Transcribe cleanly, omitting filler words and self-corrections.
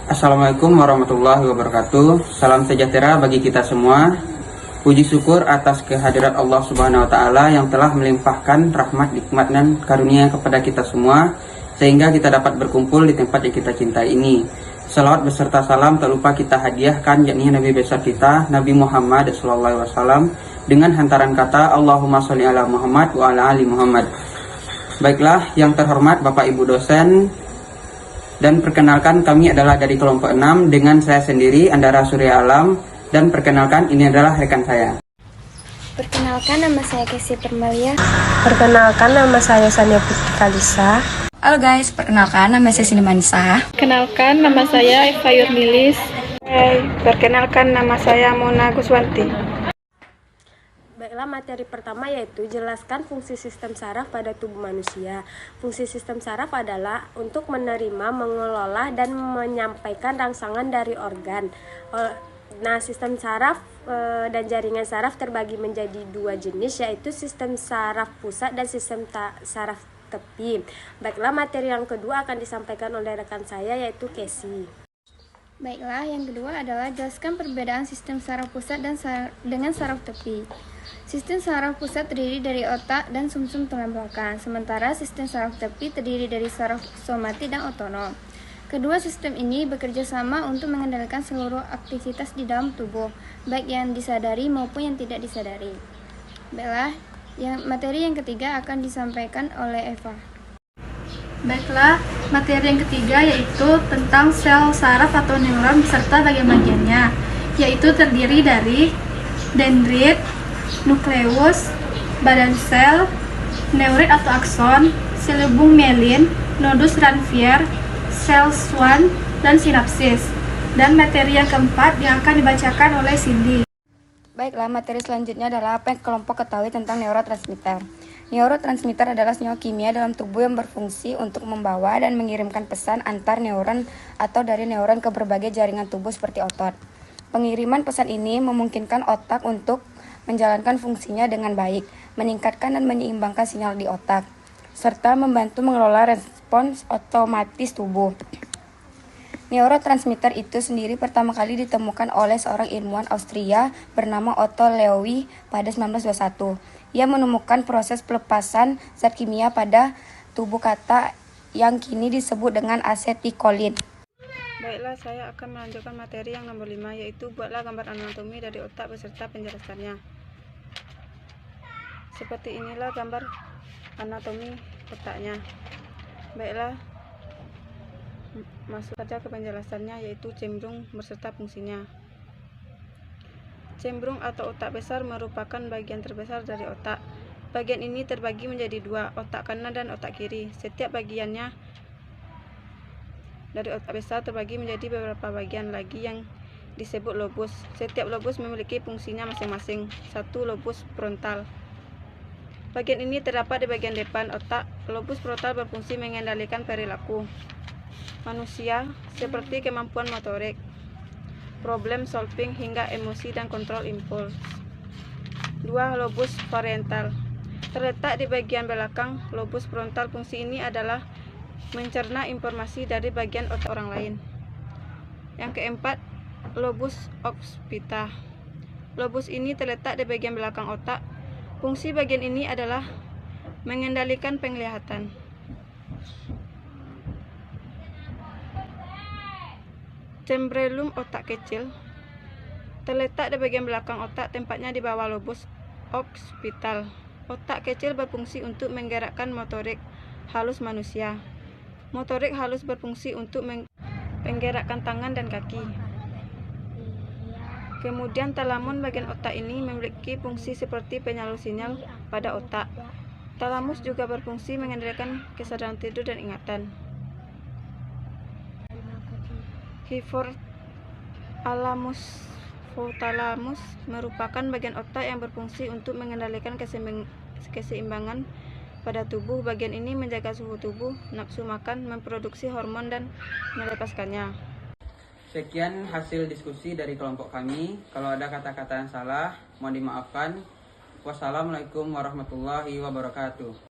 Assalamualaikum warahmatullahi wabarakatuh. Salam sejahtera bagi kita semua. Puji syukur atas kehadirat Allah Subhanahu wa taala yang telah melimpahkan rahmat, nikmat dan karunia kepada kita semua sehingga kita dapat berkumpul di tempat yang kita cintai ini. Salawat beserta salam tak lupa kita hadiahkan yakni Nabi besar kita Nabi Muhammad SAW dengan hantaran kata Allahumma sholli ala Muhammad wa ala ali Muhammad. Baiklah, yang terhormat Bapak Ibu dosen, dan perkenalkan kami adalah dari kelompok 6 dengan saya sendiri Andara Surya Alam, dan perkenalkan ini adalah rekan saya. Perkenalkan, nama saya Kesi Permalia. Perkenalkan, nama saya Sania Putri Kalisa. Halo guys, perkenalkan nama saya Sini Manisa. Perkenalkan, nama saya Eva Yurnilis. Perkenalkan, nama saya Mona Guswanti. Baiklah, materi pertama yaitu jelaskan fungsi sistem saraf pada tubuh manusia. Fungsi sistem saraf adalah untuk menerima, mengelola, dan menyampaikan rangsangan dari organ. Nah, sistem saraf dan jaringan saraf terbagi menjadi dua jenis, yaitu sistem saraf pusat dan sistem saraf tepi. Baiklah, materi yang kedua akan disampaikan oleh rekan saya yaitu Casey. Baiklah, yang kedua adalah jelaskan perbedaan sistem saraf pusat dan dengan saraf tepi. Sistem saraf pusat terdiri dari otak dan sumsum tulang belakang, sementara sistem saraf tepi terdiri dari saraf somatik dan otonom. Kedua sistem ini bekerja sama untuk mengendalikan seluruh aktivitas di dalam tubuh, baik yang disadari maupun yang tidak disadari. Baiklah, materi yang ketiga akan disampaikan oleh Eva. Baiklah, materi yang ketiga yaitu tentang sel saraf atau neuron beserta bagian-bagiannya, yaitu terdiri dari dendrit, nukleus, badan sel, neurit atau akson, selubung mielin, nodus Ranvier, sel Schwann, dan sinapsis. Dan materi yang keempat yang akan dibacakan oleh Cindy. Baiklah, materi selanjutnya adalah apa yang kelompok ketahui tentang neurotransmitter. Neurotransmitter adalah senyawa kimia dalam tubuh yang berfungsi untuk membawa dan mengirimkan pesan antar neuron atau dari neuron ke berbagai jaringan tubuh seperti otot. Pengiriman pesan ini memungkinkan otak untuk menjalankan fungsinya dengan baik, meningkatkan dan menyeimbangkan sinyal di otak, serta membantu mengelola respons otomatis tubuh. Neurotransmitter itu sendiri pertama kali ditemukan oleh seorang ilmuwan Austria bernama Otto Loewi pada 1921. Ia menemukan proses pelepasan zat kimia pada tubuh kata yang kini disebut dengan asetilkolin. Baiklah, saya akan melanjutkan materi yang nomor 5, yaitu buatlah gambar anatomi dari otak beserta penjelasannya. Seperti inilah gambar anatomi otaknya. Baiklah, masuk saja ke penjelasannya, yaitu cembrung beserta fungsinya. Cembrung atau otak besar merupakan bagian terbesar dari otak. Bagian ini terbagi menjadi dua, otak kanan dan otak kiri. Setiap bagiannya dari otak besar terbagi menjadi beberapa bagian lagi yang disebut lobus. Setiap lobus memiliki fungsinya masing-masing. 1. Lobus frontal. Bagian ini terdapat di bagian depan otak. Lobus frontal berfungsi mengendalikan perilaku manusia seperti kemampuan motorik, problem solving hingga emosi dan kontrol impuls. 2. Lobus parietal. Terletak di bagian belakang lobus frontal. Fungsi ini adalah mencerna informasi dari bagian otak orang lain. Yang keempat, lobus occipital. Lobus ini terletak di bagian belakang otak. Fungsi bagian ini adalah mengendalikan penglihatan. Cerebellum otak kecil terletak di bagian belakang otak, tempatnya di bawah lobus occipital. Otak kecil berfungsi untuk menggerakkan motorik halus manusia. Motorik halus berfungsi untuk menggerakkan tangan dan kaki. Kemudian talamun bagian otak ini memiliki fungsi seperti penyalur sinyal pada otak. Talamus juga berfungsi mengendalikan kesadaran tidur dan ingatan. Hipotalamus merupakan bagian otak yang berfungsi untuk mengendalikan keseimbangan pada tubuh. Bagian ini menjaga suhu tubuh, nafsu makan, memproduksi hormon, dan melepaskannya. Sekian hasil diskusi dari kelompok kami. Kalau ada kata-kata yang salah, mohon dimaafkan. Wassalamualaikum warahmatullahi wabarakatuh.